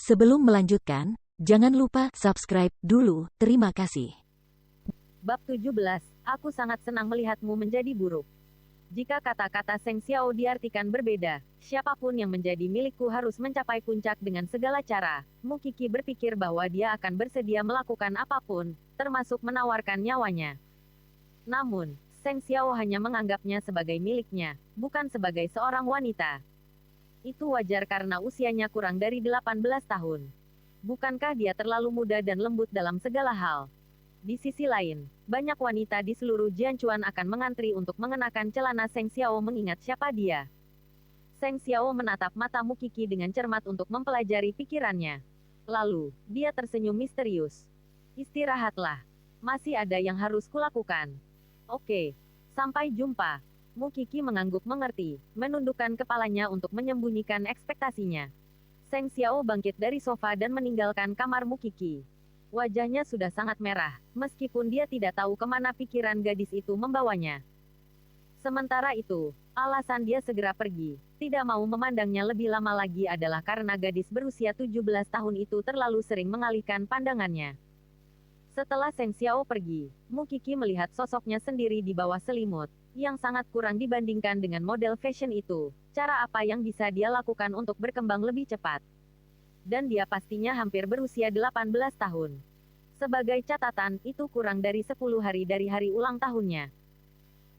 Sebelum melanjutkan, jangan lupa subscribe dulu. Terima kasih. Bab 17, aku sangat senang melihatmu menjadi buruk. Jika kata-kata Seng Xiao diartikan berbeda, siapapun yang menjadi milikku harus mencapai puncak dengan segala cara. Mu Qi berpikir bahwa dia akan bersedia melakukan apapun, termasuk menawarkan nyawanya. Namun, Seng Xiao hanya menganggapnya sebagai miliknya, bukan sebagai seorang wanita. Itu wajar karena usianya kurang dari 18 tahun. Bukankah dia terlalu muda dan lembut dalam segala hal? Di sisi lain, banyak wanita di seluruh Jianchuan akan mengantri untuk mengenakan celana Seng Xiao mengingat siapa dia. Seng Xiao menatap mata Mu Qi dengan cermat untuk mempelajari pikirannya. Lalu, dia tersenyum misterius. Istirahatlah. Masih ada yang harus kulakukan. Oke. Sampai jumpa. Mu Qi mengangguk mengerti, menundukkan kepalanya untuk menyembunyikan ekspektasinya. Seng Xiao bangkit dari sofa dan meninggalkan kamar Mu Qi. Wajahnya sudah sangat merah, meskipun dia tidak tahu kemana pikiran gadis itu membawanya. Sementara itu, alasan dia segera pergi, tidak mau memandangnya lebih lama lagi adalah karena gadis berusia 17 tahun itu terlalu sering mengalihkan pandangannya. Setelah Seng Xiao pergi, Mu Qi melihat sosoknya sendiri di bawah selimut, yang sangat kurang dibandingkan dengan model fashion itu. Cara apa yang bisa dia lakukan untuk berkembang lebih cepat? Dan dia pastinya hampir berusia 18 tahun. Sebagai catatan, itu kurang dari 10 hari dari hari ulang tahunnya.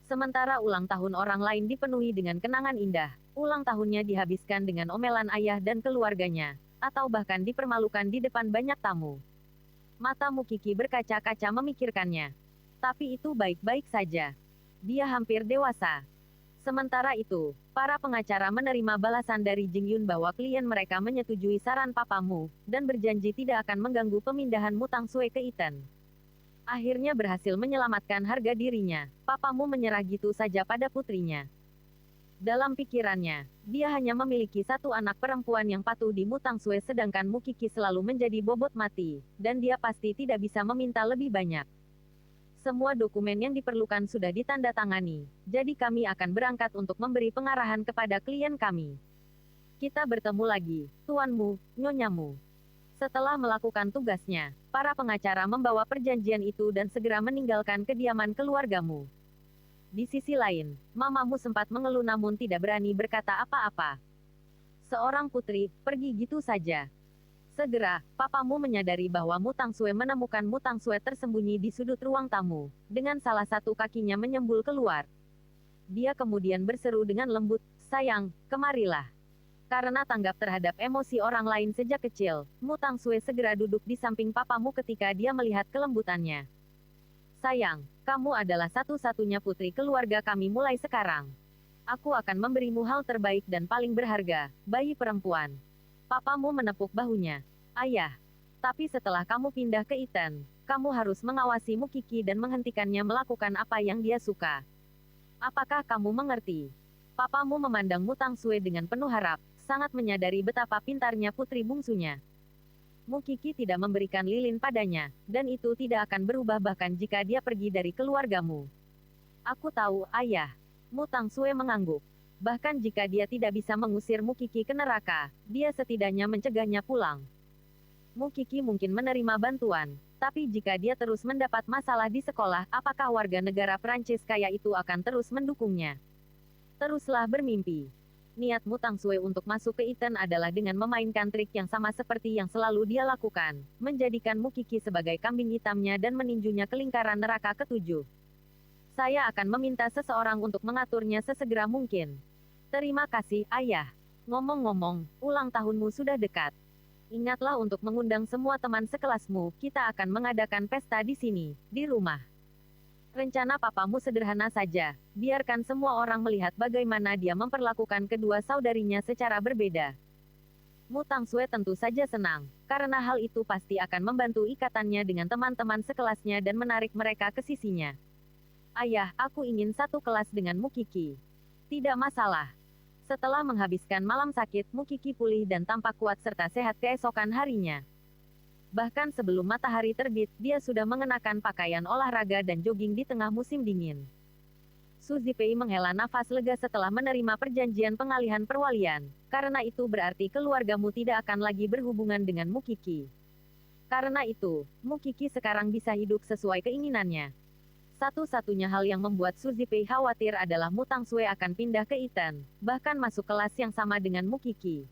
Sementara ulang tahun orang lain dipenuhi dengan kenangan indah, ulang tahunnya dihabiskan dengan omelan ayah dan keluarganya, atau bahkan dipermalukan di depan banyak tamu. Mata Mu Qi berkaca-kaca memikirkannya. Tapi itu baik-baik saja. Dia hampir dewasa. Sementara itu, para pengacara menerima balasan dari Jing Yun bahwa klien mereka menyetujui saran papamu, dan berjanji tidak akan mengganggu pemindahan Mu Tangsue ke Iten. Akhirnya berhasil menyelamatkan harga dirinya, papamu menyerah gitu saja pada putrinya. Dalam pikirannya, dia hanya memiliki satu anak perempuan yang patuh di Mu Tangsue sedangkan Mu Qi selalu menjadi bobot mati, dan dia pasti tidak bisa meminta lebih banyak. Semua dokumen yang diperlukan sudah ditandatangani, jadi kami akan berangkat untuk memberi pengarahan kepada klien kami. Kita bertemu lagi, tuanmu, nyonyamu. Setelah melakukan tugasnya, para pengacara membawa perjanjian itu dan segera meninggalkan kediaman keluargamu. Di sisi lain, mamamu sempat mengeluh namun tidak berani berkata apa-apa. Seorang putri, pergi gitu saja. Segera, papamu menyadari bahwa Mu Tangsue menemukan Mu Tangsue tersembunyi di sudut ruang tamu, dengan salah satu kakinya menyembul keluar. Dia kemudian berseru dengan lembut, "Sayang, kemarilah." Karena tanggap terhadap emosi orang lain sejak kecil, Mu Tangsue segera duduk di samping papamu ketika dia melihat kelembutannya. "Sayang, kamu adalah satu-satunya putri keluarga kami mulai sekarang. Aku akan memberimu hal terbaik dan paling berharga, bayi perempuan." Papamu menepuk bahunya. "Ayah. Tapi setelah kamu pindah ke Iten, kamu harus mengawasi Mu Qi dan menghentikannya melakukan apa yang dia suka. Apakah kamu mengerti?" Papamu memandang Mu Tangsue dengan penuh harap, sangat menyadari betapa pintarnya putri bungsunya. Mu Qi tidak memberikan lilin padanya, dan itu tidak akan berubah bahkan jika dia pergi dari keluargamu. "Aku tahu, ayah." Mu Tangsue mengangguk. Bahkan jika dia tidak bisa mengusir Mu Qi ke neraka, dia setidaknya mencegahnya pulang. Mu Qi mungkin menerima bantuan, tapi jika dia terus mendapat masalah di sekolah, apakah warga negara Prancis kaya itu akan terus mendukungnya? Teruslah bermimpi. Niat Mu Tangsue untuk masuk ke Iten adalah dengan memainkan trik yang sama seperti yang selalu dia lakukan, menjadikan Mu Qi sebagai kambing hitamnya dan meninjunya ke lingkaran neraka ketujuh. "Saya akan meminta seseorang untuk mengaturnya sesegera mungkin." "Terima kasih, ayah. Ngomong-ngomong, ulang tahunmu sudah dekat. Ingatlah untuk mengundang semua teman sekelasmu, kita akan mengadakan pesta di sini, di rumah." Rencana papamu sederhana saja, biarkan semua orang melihat bagaimana dia memperlakukan kedua saudarinya secara berbeda. Mu Tangsue tentu saja senang, karena hal itu pasti akan membantu ikatannya dengan teman-teman sekelasnya dan menarik mereka ke sisinya. "Ayah, aku ingin satu kelas dengan Mu Qi." "Tidak masalah." Setelah menghabiskan malam sakit, Mu Qi pulih dan tampak kuat serta sehat keesokan harinya. Bahkan sebelum matahari terbit, dia sudah mengenakan pakaian olahraga dan jogging di tengah musim dingin. Su Zipei menghela nafas lega setelah menerima perjanjian pengalihan perwalian. Karena itu berarti keluargamu tidak akan lagi berhubungan dengan Mukiki. Karena itu, Mukiki sekarang bisa hidup sesuai keinginannya. Satu-satunya hal yang membuat Su Zipei khawatir adalah Mu Tangsue akan pindah ke Iten, bahkan masuk kelas yang sama dengan Mukiki.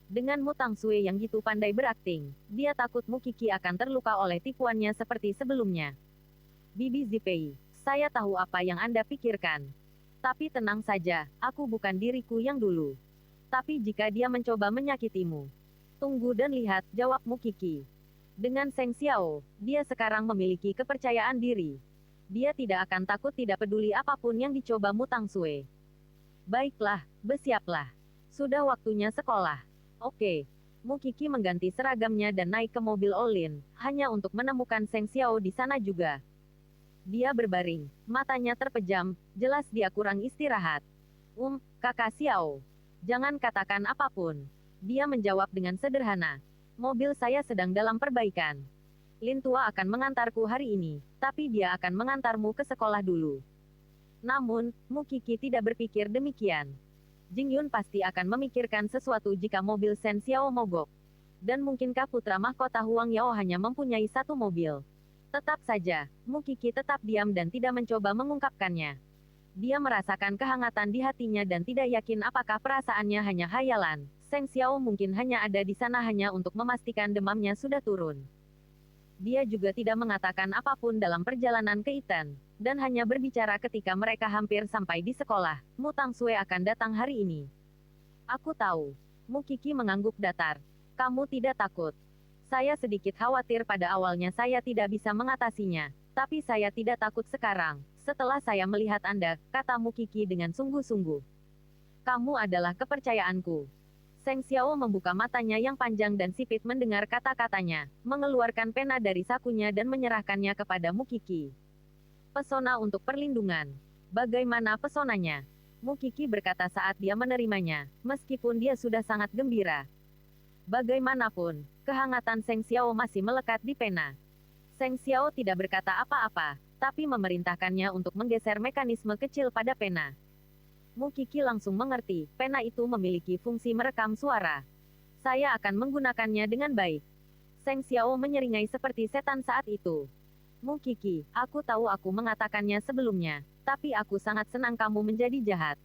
Dengan Mu Tangsue yang gitu pandai berakting, dia takut Mukiki akan terluka oleh tipuannya seperti sebelumnya. Bibi Zipei, saya tahu apa yang Anda pikirkan. Tapi tenang saja, aku bukan diriku yang dulu. Tapi jika dia mencoba menyakitimu, tunggu dan lihat, jawab Mukiki. Dengan Seng Xiao, dia sekarang memiliki kepercayaan diri. Dia tidak akan takut tidak peduli apapun yang dicoba Mu Tangsue. Baiklah, bersiaplah. Sudah waktunya sekolah. Oke. Mukiki mengganti seragamnya dan naik ke mobil Olin, hanya untuk menemukan Seng Xiao di sana juga. Dia berbaring, matanya terpejam, jelas dia kurang istirahat. Kakak Xiao. Jangan katakan apapun. Dia menjawab dengan sederhana. Mobil saya sedang dalam perbaikan. Lin Tua akan mengantarku hari ini, tapi dia akan mengantarmu ke sekolah dulu. Namun, Mukiki tidak berpikir demikian. Jing Yun pasti akan memikirkan sesuatu jika mobil Shen Xiao mogok. Dan mungkinkah putra mahkota Huang Yao hanya mempunyai satu mobil? Tetap saja, Mukiki tetap diam dan tidak mencoba mengungkapkannya. Dia merasakan kehangatan di hatinya dan tidak yakin apakah perasaannya hanya hayalan. Seng Xiao mungkin hanya ada di sana hanya untuk memastikan demamnya sudah turun. Dia juga tidak mengatakan apapun dalam perjalanan ke Iten, dan hanya berbicara ketika mereka hampir sampai di sekolah. Mu Tangsue akan datang hari ini. Aku tahu. Mukiki mengangguk datar. Kamu tidak takut. Saya sedikit khawatir pada awalnya saya tidak bisa mengatasinya, tapi saya tidak takut sekarang. Setelah saya melihat Anda, kata Mukiki dengan sungguh-sungguh. Kamu adalah kepercayaanku. Seng Xiao membuka matanya yang panjang dan sipit mendengar kata-katanya, mengeluarkan pena dari sakunya dan menyerahkannya kepada Mukiki. Pesona untuk perlindungan. Bagaimana pesonanya? Mukiki berkata saat dia menerimanya, meskipun dia sudah sangat gembira. Bagaimanapun, kehangatan Seng Xiao masih melekat di pena. Seng Xiao tidak berkata apa-apa, tapi memerintahkannya untuk menggeser mekanisme kecil pada pena. Mukiki langsung mengerti, pena itu memiliki fungsi merekam suara. Saya akan menggunakannya dengan baik. Seng Xiao menyeringai seperti setan saat itu. Mukiki, aku tahu aku mengatakannya sebelumnya, tapi aku sangat senang kamu menjadi jahat.